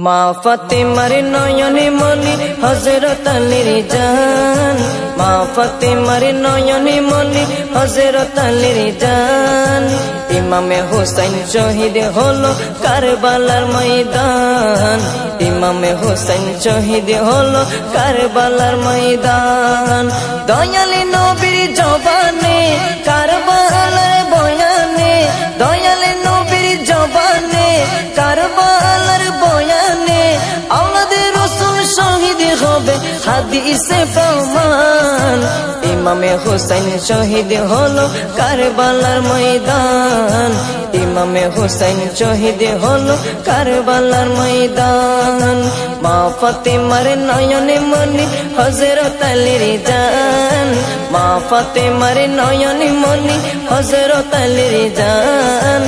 মা ফাতেমার নয়নে মনি হযরত আলীর জান, মা ফাতেমার নয়নে মনি হযরত আলীর জান। ইমামে হুসাইন শহীদ হলো কারবালার ময়দান, ইমামে হুসাইন শহীদ হলো কারবালার ময়দান। দয়ালে নবীর জবানে কারবালার বয়ানে, দয়ালে নবীর জবানে কারবালার বয়ানে, আওলাদে রাসূল শহীদ হবে হাদিসে প্রমাণ। ইমামে হুসাইন শহীদ হলো কারবালার ময়দান, ইমামে হুসাইন শহীদ হলো কারবালার ময়দান। মা ফাতেমার নয়নে মনি হযরত আলীর জান, মা ফাতেমার নয়নে মনি হযরত আলীর জান।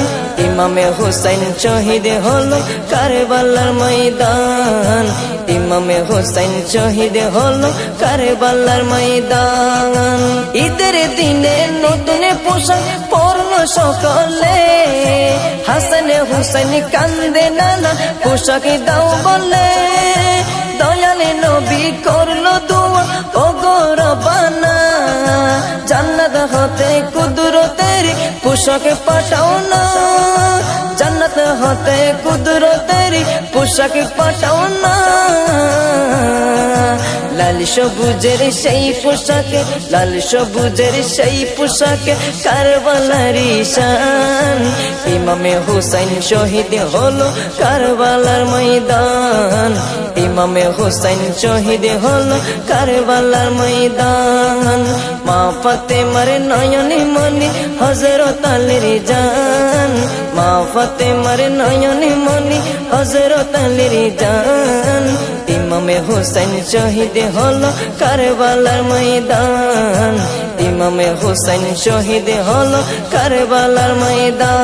ইমামে হুসাইন শহীদ হলো কারবালার ময়দান, ইমামে হুসাইন শহীদ হলো কারবালার ময়দান। ঈদের দিনে নতুন পোশাক পরল সকলে, হাসান হুসাইন কান্দে নানা পোশাক দাও বলে। দয়ালে নবী করলো দোয়া ও গো রব্বানা, জান্নাত হতে কুদরতের পোশাক পাঠাও না, জান্নাত হতে কুদরতের পোশাক পাঠাও না। লাল সবুজের সেই পোশাকে, লাল সবুজের সেই পোশাকে কারবালার শান। ইমামে হুসাইন শহীদ হলো কারবালার ময়দান, ইমামে হুসাইন শহীদ হলো কারবালার ময়দান। মা ফাতেমার নয়নে মনি হযরত আলীর জান, মা ফাতেমার নয়নে মনি হযরত আলীর জান। ইমামে হুসাইন শহীদ হলো কারবালার ময়দান, ইমামে হুসাইন শহীদ হলো কারবালার ময়দান।